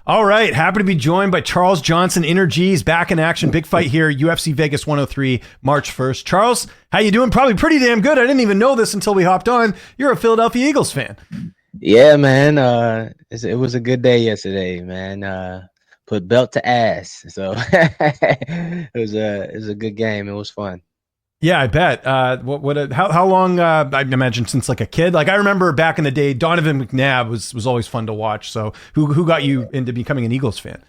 All right. Happy to be joined by Charles Johnson, Energies, back in action. Big fight here, UFC Vegas 103, March 1st. Charles, how you doing? Probably pretty damn good. I didn't even know this until we hopped on. You're a Philadelphia Eagles fan. Yeah, man. It was a good day yesterday, man. Put belt to ass. So it was a good game. It was fun. Yeah, I bet. How long? I imagine since like a kid. Like I remember back in the day, Donovan McNabb was always fun to watch. So who got you into becoming an Eagles fan?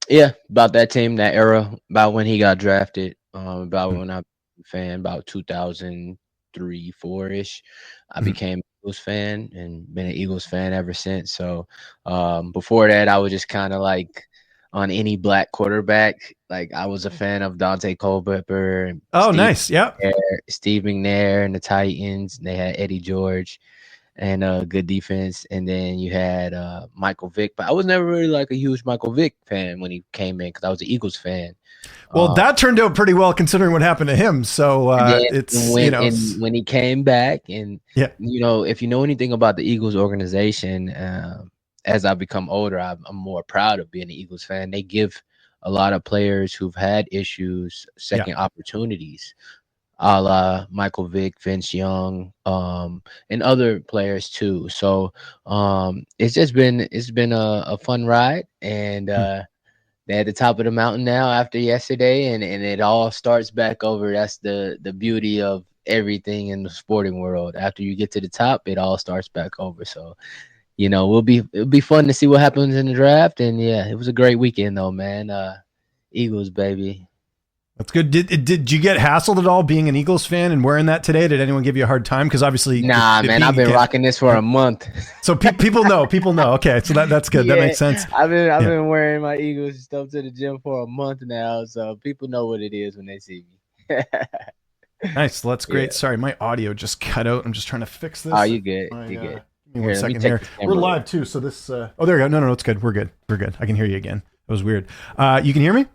Yeah, about that team, that era, about when he got drafted. About when I was a fan, about 2003, 4 ish. I became an Eagles fan and been an Eagles fan ever since. So before that, I was just kind of like on any black quarterback. Like I was a fan of Dante Culpepper. Oh, nice. Yeah. Steve McNair and the Titans. They had Eddie George and good defense. And then you had Michael Vick. But I was never really like a huge Michael Vick fan when he came in because I was an Eagles fan. Well, that turned out pretty well considering what happened to him. So when he came back, and if you know anything about the Eagles organization, as I become older, I'm more proud of being an Eagles fan. They give a lot of players who've had issues second opportunities, a la Michael Vick, Vince Young, and other players too. So it's been a fun ride, and they're at the top of the mountain now after yesterday, and it all starts back over. That's the beauty of everything in the sporting world. After you get to the top, it all starts back over. So it'll be fun to see what happens in the draft. And yeah, it was a great weekend though, man. Eagles, baby. That's good. Did you get hassled at all being an Eagles fan and wearing that today? Did anyone give you a hard time? Because obviously, man, I've been rocking this for a month. So people know. Okay, so that's good. That makes sense. I've been wearing my Eagles stuff to the gym for a month now, so people know what it is when they see me. Nice. Well, that's great. Yeah. Sorry, my audio just cut out. I'm just trying to fix this. Oh, you good? You good? Give me 1 second here. We're live too, so this. Oh, there you go. No, it's good. We're good. I can hear you again. That was weird. You can hear me?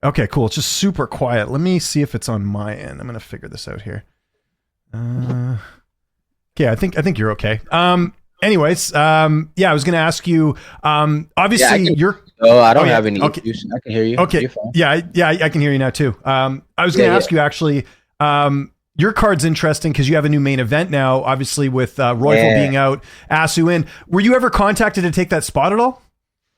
Okay, cool. It's just super quiet. Let me see if it's on my end. I'm gonna figure this out here. Okay, I think you're okay. Anyways, I was gonna ask you. Obviously, you're. Oh, I don't have any issues. I can hear you. Okay. Yeah, I can hear you now too. I was gonna ask you actually. Your card's interesting because you have a new main event now. Obviously, with Royval being out, Asu in. Were you ever contacted to take that spot at all?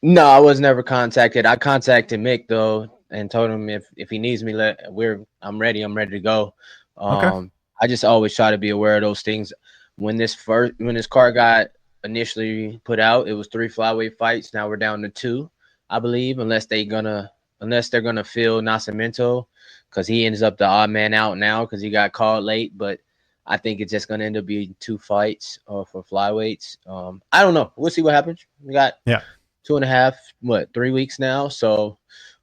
No, I was never contacted. I contacted Mick though, and told him if he needs me, I'm ready. I'm ready to go. I just always try to be aware of those things. When this card got initially put out, it was 3 flyweight fights. Now we're down to 2, I believe, unless they're gonna fill Nascimento, because he ends up the odd man out now because he got called late. But I think it's just gonna end up being 2 fights for flyweights. I don't know. We'll see what happens. We got 2.5, 3 weeks now, so.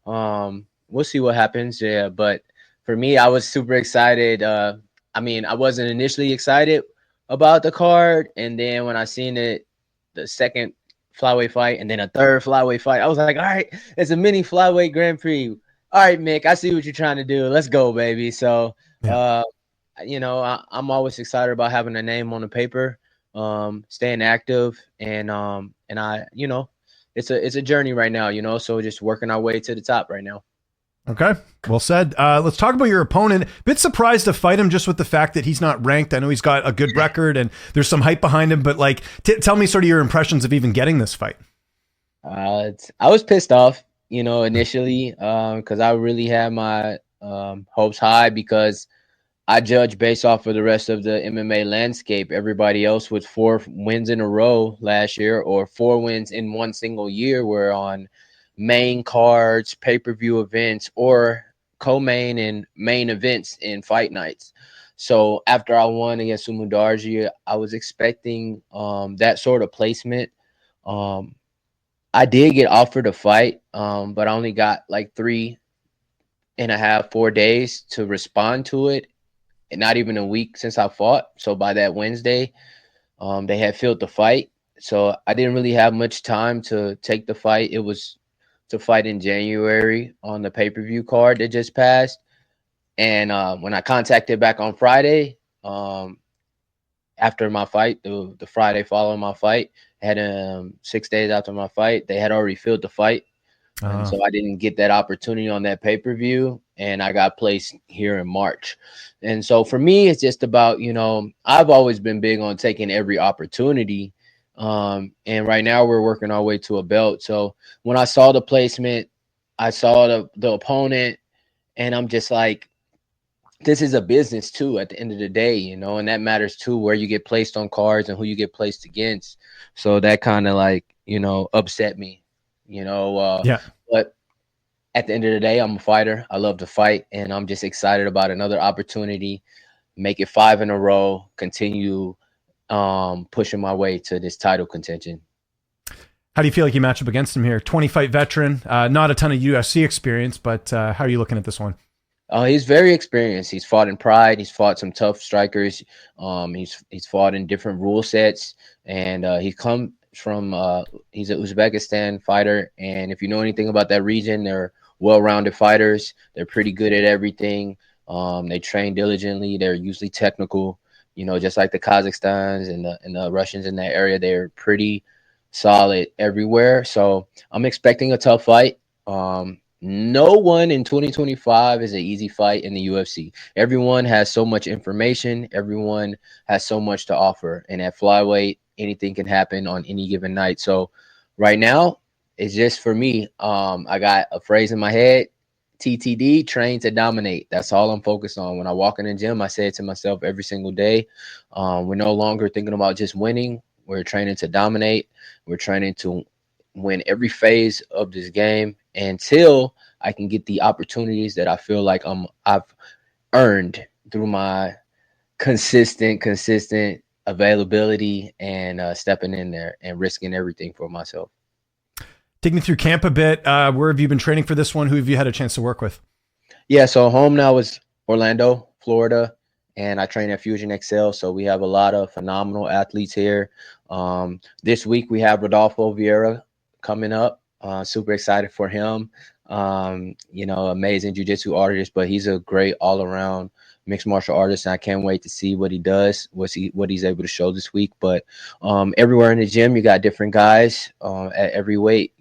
We'll see what happens. Yeah, but for me, I was super excited. I wasn't initially excited about the card, and then when I seen it, the second flyweight fight, and then a third flyweight fight, I was like, all right, it's a mini flyweight Grand Prix. All right, Mick, I see what you're trying to do. Let's go, baby. So, I'm always excited about having a name on the paper, staying active, and it's a journey right now, so just working our way to the top right now. Okay, well said. Let's talk about your opponent. Bit surprised to fight him just with the fact that he's not ranked. I know he's got a good record and there's some hype behind him, but tell me sort of your impressions of even getting this fight. I was pissed off, initially, because I really had my hopes high because I judge based off of the rest of the MMA landscape. Everybody else with 4 wins in a row last year or 4 wins in one single year were on main cards, pay-per-view events, or co-main and main events in fight nights. So after I won against Umudarji, I was expecting that sort of placement. I did get offered a fight, but I only got like 3.5, 4 days to respond to it. And not even a week since I fought. So by that Wednesday, they had filled the fight. So I didn't really have much time to take the fight. It was to fight in January on the pay-per-view card that just passed. And when I contacted back on Friday, after my fight, the Friday following my fight, had 6 days after my fight. They had already filled the fight. And so I didn't get that opportunity on that pay-per-view, and I got placed here in March. And so for me, it's just about, I've always been big on taking every opportunity. And right now we're working our way to a belt. So when I saw the placement, I saw the opponent, and I'm just like, this is a business too at the end of the day, and that matters too, where you get placed on cards and who you get placed against. So that kind of like, upset me, Yeah. But at the end of the day, I'm a fighter. I love to fight, and I'm just excited about another opportunity, make it 5 in a row, continue pushing my way to this title contention. How do you feel like you match up against him here? 20-fight veteran, not a ton of UFC experience, but how are you looking at this one? He's very experienced. He's fought in Pride. He's fought some tough strikers. He's fought in different rule sets, and he's come from he's an Uzbekistan fighter. And if you know anything about that region, they're well-rounded fighters. They're pretty good at everything. They train diligently. They're usually technical. Just like the Kazakhstans and the Russians in that area, they're pretty solid everywhere. So I'm expecting a tough fight. No one in 2025 is an easy fight in the UFC. Everyone has so much information. Everyone has so much to offer. And at flyweight, anything can happen on any given night. So right now, it's just for me. I got a phrase in my head, TTD, train to dominate. That's all I'm focused on. When I walk in the gym, I say it to myself every single day. We're no longer thinking about just winning. We're training to dominate. We're training to win every phase of this game until I can get the opportunities that I feel like I've earned through my consistent availability and stepping in there and risking everything for myself. Take me through camp a bit. Where have you been training for this one? Who have you had a chance to work with? Yeah, so home now is Orlando, Florida, and I train at Fusion Excel. So we have a lot of phenomenal athletes here. This week we have Rodolfo Vieira coming up. Super excited for him. Amazing jiu-jitsu artist, but he's a great all-around mixed martial artist, and I can't wait to see what he does, what he's able to show this week. But everywhere in the gym, you got different guys at every weight,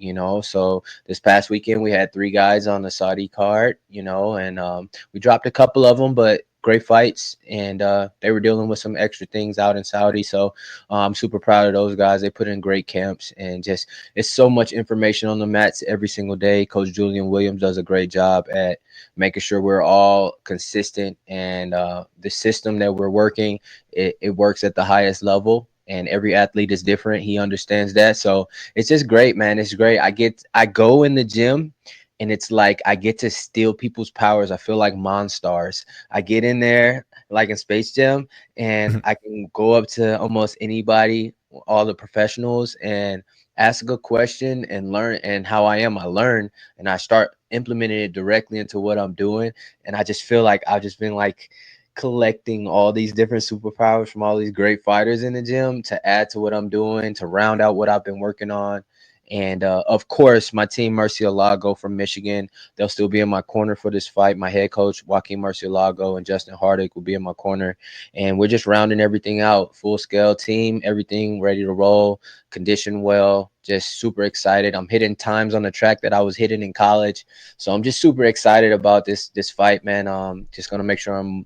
So this past weekend, we had 3 guys on the Saudi card, and we dropped a couple of them, but great fights, and they were dealing with some extra things out in Saudi. So I'm super proud of those guys. They put in great camps, and just it's so much information on the mats every single day. Coach Julian Williams does a great job at making sure we're all consistent, and the system that we're working, it works at the highest level. And every athlete is different. He understands that. So it's just great, man. It's great. I go in the gym, and it's like I get to steal people's powers. I feel like Monstars. I get in there like in Space Jam, and I can go up to almost anybody, all the professionals, and ask a question and learn. And how I learn, and I start implementing it directly into what I'm doing. And I just feel like I've just been like collecting all these different superpowers from all these great fighters in the gym to add to what I'm doing, to round out what I've been working on. And of course, my team, Murcielago from Michigan, they'll still be in my corner for this fight. My head coach, Joaquin Murcielago, and Justin Hardick will be in my corner. And we're just rounding everything out. Full scale team, everything ready to roll, conditioned well, just super excited. I'm hitting times on the track that I was hitting in college. So I'm just super excited about this fight, man. Just going to make sure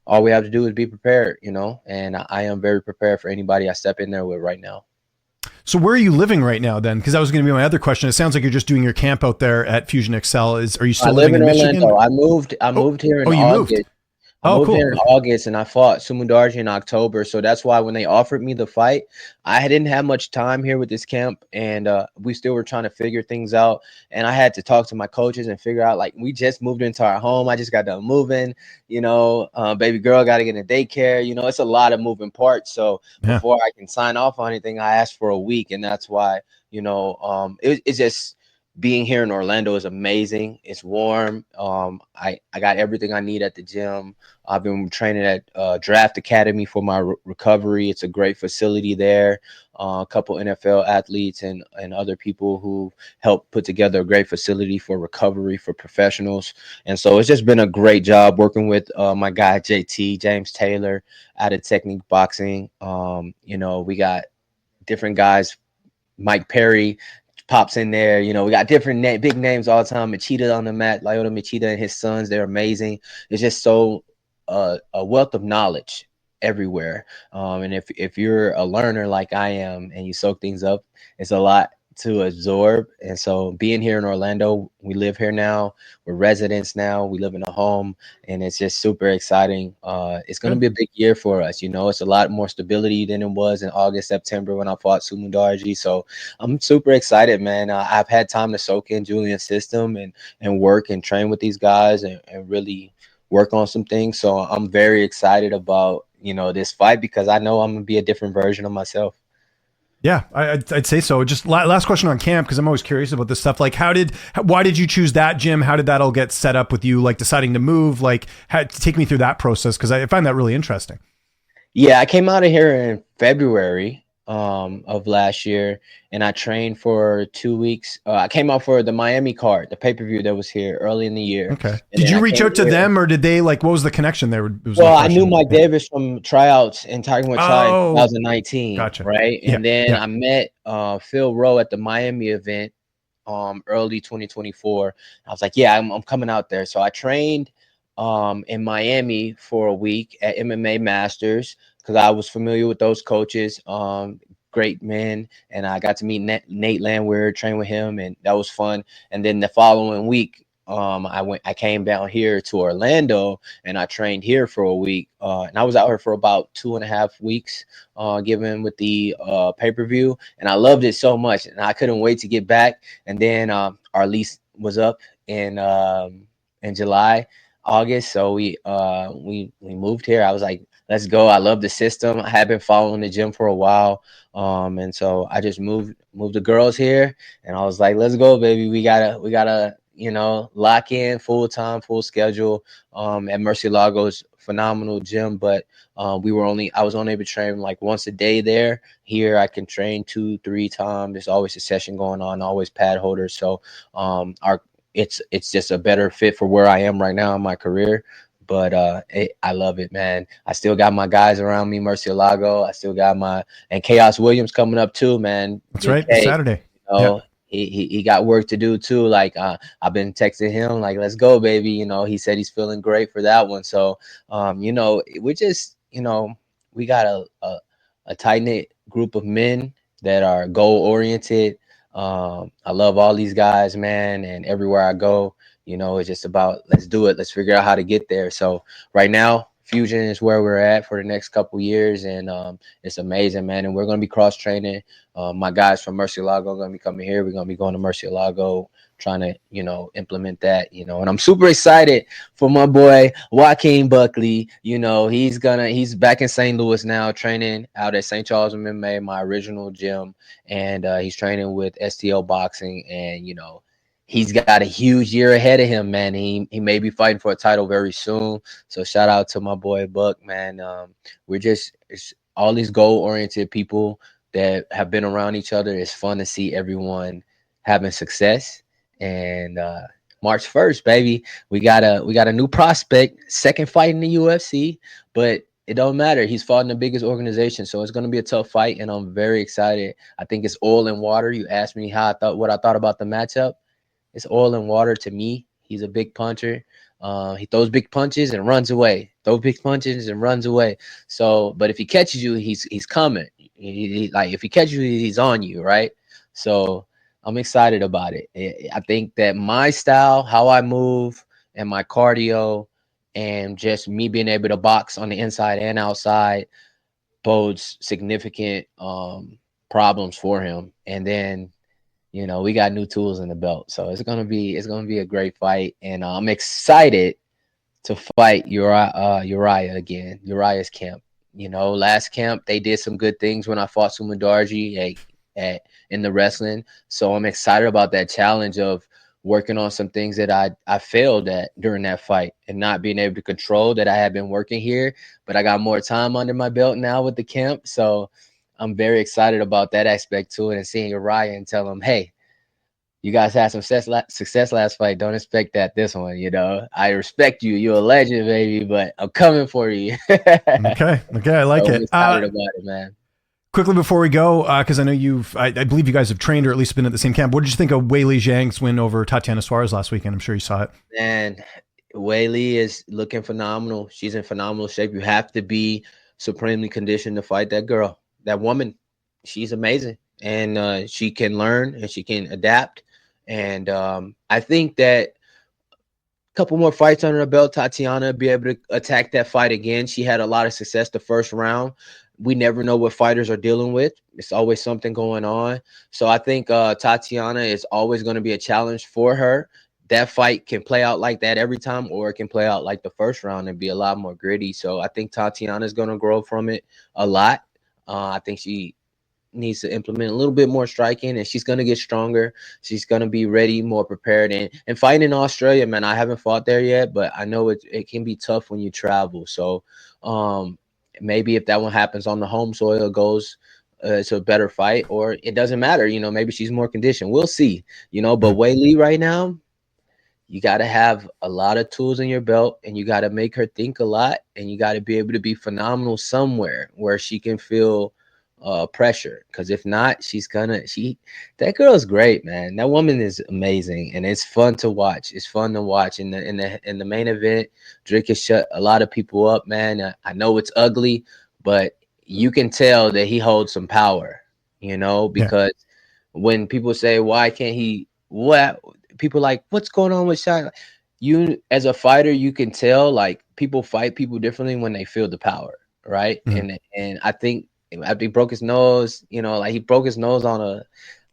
all we have to do is be prepared, and I am very prepared for anybody I step in there with right now. So where are you living right now then? Because that was going to be my other question. It sounds like you're just doing your camp out there at Fusion Excel. Are you still living in Michigan? Orlando. I moved here in August. I moved here in August, and I fought Sumundarji in October. So that's why when they offered me the fight, I didn't have much time here with this camp, and we still were trying to figure things out. And I had to talk to my coaches and figure out, like, we just moved into our home. I just got done moving, baby girl got to get in daycare. It's a lot of moving parts. So before I can sign off on anything, I asked for a week, and that's why, it's just being here in Orlando is amazing. It's warm. I got everything I need at the gym. I've been training at Draft Academy for my recovery. It's a great facility there. A couple NFL athletes and other people who help put together a great facility for recovery for professionals. And so it's just been a great job working with my guy, JT, James Taylor, out of Technique Boxing. We got different guys Mike Perry pops in there. You know, we got different big names all the time. Machida on the mat, Lyoto Machida and his sons, they're amazing. It's just so a wealth of knowledge everywhere. And if you're a learner like I am and you soak things up, it's a lot to absorb. And so being here in Orlando, we live here now, we're residents now, we live in a home, and it's just super exciting. It's going to be a big year for us. You know, it's a lot more stability than it was in August, September when I fought Sumundarji. So I'm super excited, man. I've had time to soak in Julian's system and work and train with these guys and really work on some things. So I'm very excited about, you know, this fight because I know I'm going to be a different version of myself. Yeah, I'd say so. Just last question on camp, because I'm always curious about this stuff. Like, why did you choose that gym? How did that all get set up with you? Like deciding to move, like take me through that process, because I find that really interesting. Yeah, I came out of here in February of last year, and I trained for 2 weeks. I came out for the Miami card, the pay-per-view that was here early in the year. Okay. Did you reach out to them, or did they, like, what was the connection there? Well, I knew Mike Davis from tryouts in Tiger Muay Thai in 2019, gotcha. right? And then I met Phil Rowe at the Miami event early 2024. I was like, yeah, I'm coming out there. So I trained in Miami for a week at MMA Masters because I was familiar with those coaches, great men, and I got to meet Nate Landwehr, train with him, and that was fun. And then the following week, I came down here to Orlando and I trained here for a week. And I was out here for about 2.5 weeks, given with the pay-per-view, and I loved it so much, and I couldn't wait to get back. And then our lease was up in July, August, so we moved here. I was like, let's go. I love the system. I have been following the gym for a while. And so I just moved the girls here, and I was like, let's go, baby. We gotta, you know, lock in full time, full schedule. At Murcielago's phenomenal gym, but I was only able to train like once a day there. Here I can train 2-3 times. There's always a session going on, always pad holders. So it's just a better fit for where I am right now in my career. But I love it, man. I still got my guys around me, Murcielago. I still got and Chaos Williams coming up too, man. That's right, Saturday. You know, he got work to do too. Like I've been texting him, like, let's go, baby. You know, he said he's feeling great for that one. So you know, we just, you know, we got a tight-knit group of men that are goal-oriented. I love all these guys, man, and everywhere I go, you know, it's just about, let's do it. Let's figure out how to get there. So right now, Fusion is where we're at for the next couple years, and it's amazing, man. And we're going to be cross-training. My guys from Murcielago are going to be coming here. We're going to be going to Murcielago, trying to, you know, implement that, you know. And I'm super excited for my boy Joaquin Buckley. You know, he's back in St. Louis now, training out at St. Charles MMA, my original gym, and he's training with STL Boxing, and, you know, he's got a huge year ahead of him, man. He may be fighting for a title very soon. So shout out to my boy Buck, man. It's all these goal-oriented people that have been around each other. It's fun to see everyone having success. And March 1st, baby, we got a new prospect, second fight in the UFC, but it don't matter. He's fought in the biggest organization, so it's going to be a tough fight, and I'm very excited. I think it's oil and water. You asked me what I thought about the matchup. It's oil and water to me. He's a big puncher. He throws big punches and runs away. So, but if he catches you, he's coming. Like if he catches you, he's on you, right? So I'm excited about it. I think that my style, how I move, and my cardio, and just me being able to box on the inside and outside bodes significant problems for him. And then, you know, we got new tools in the belt, so it's gonna be a great fight, and I'm excited to fight Uriah again. Uriah's camp. You know, last camp they did some good things when I fought Sumundarji in the wrestling, so I'm excited about that challenge of working on some things that I failed at during that fight and not being able to control that I had been working here, but I got more time under my belt now with the camp, so I'm very excited about that aspect to it, and seeing Uriah and tell him, hey, you guys had some success last fight. Don't expect that this one, you know. I respect you. You're a legend, baby, but I'm coming for you. Okay. I like it. I'm excited about it, man. Quickly before we go, because I know I believe you guys have trained or at least been at the same camp. What did you think of Weili Zhang's win over Tatiana Suarez last weekend? I'm sure you saw it. And Weili is looking phenomenal. She's in phenomenal shape. You have to be supremely conditioned to fight that girl, that woman. She's amazing, and she can learn and she can adapt. And I think that a couple more fights under her belt, Tatiana be able to attack that fight again. She had a lot of success the first round. We never know what fighters are dealing with. It's always something going on. So I think Tatiana is always going to be a challenge for her. That fight can play out like that every time, or it can play out like the first round and be a lot more gritty. So I think Tatiana is going to grow from it a lot. I think she needs to implement a little bit more striking, and she's going to get stronger. She's going to be ready, more prepared. And fighting in Australia, man, I haven't fought there yet, but I know it can be tough when you travel. So maybe if that one happens on the home soil, it goes to a better fight, or it doesn't matter. Maybe she's more conditioned. We'll see, but Weili right now, you got to have a lot of tools in your belt, and you got to make her think a lot, and you got to be able to be phenomenal somewhere where she can feel pressure. Because if not, that girl is great, man. That woman is amazing, and it's fun to watch. It's fun to watch. In the main event, Drake has shut a lot of people up, man. I know it's ugly, but you can tell that he holds some power, because when people say, why can't he, people like, what's going on with Shaq? You, as a fighter, you can tell, like, people fight people differently when they feel the power, right? Mm-hmm. And I think after he broke his nose, like, he broke his nose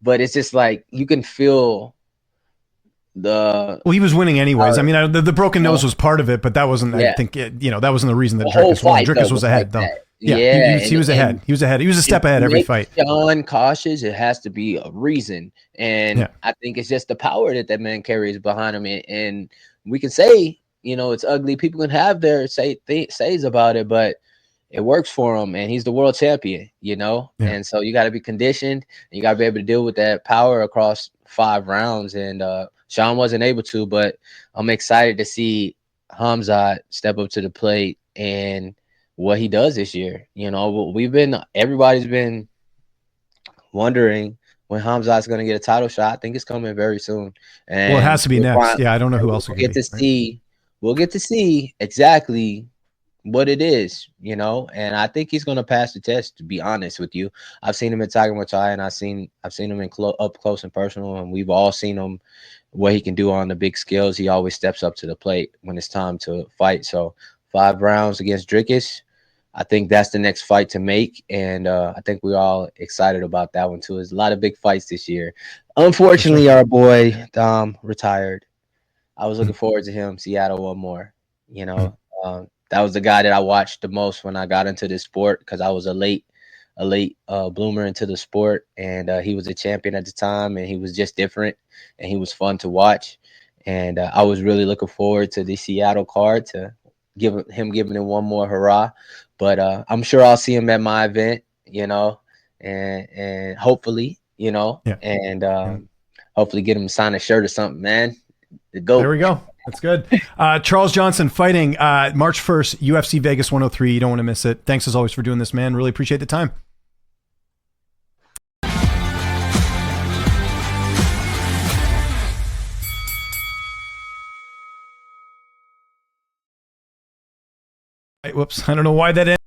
but it's just like, you can feel he was winning anyways. I mean, the broken nose was part of it, but that wasn't, I think, that wasn't the reason that Dricus won. Dricus was ahead, though. Yeah, he was ahead. He was ahead. He was a step ahead every fight. Sean cautious. It has to be a reason, and I think it's just the power that man carries behind him. And we can say, it's ugly. People can have their says about it, but it works for him, and he's the world champion. And so you got to be conditioned, and you got to be able to deal with that power across 5 rounds. And Sean wasn't able to, but I'm excited to see Hamzat step up to the plate and what he does this year. Everybody's been wondering when Hamzat's going to get a title shot. I think it's coming very soon. And it has to be next. I don't know who else we'll get to see exactly what it is, and I think he's going to pass the test, to be honest with you. I've seen him at Tiger Muay, and I've seen him up close and personal, and we've all seen him, what he can do on the big scales. He always steps up to the plate when it's time to fight. So 5 rounds against Dricus, I think that's the next fight to make, and I think we're all excited about that one too. There's a lot of big fights this year. Unfortunately, our boy Dom retired. I was looking forward to him. Seattle one more. That was the guy that I watched the most when I got into this sport, because I was a late bloomer into the sport, and he was a champion at the time, and he was just different, and he was fun to watch, and I was really looking forward to the Seattle card, to giving him one more hurrah. But I'm sure I'll see him at my event, and hopefully, and hopefully get him to sign a shirt or something, man. There we go. That's good. Charles Johnson fighting March 1st, UFC Vegas 103. You don't want to miss it. Thanks as always for doing this, man. Really appreciate the time. Whoops. I don't know why that ended.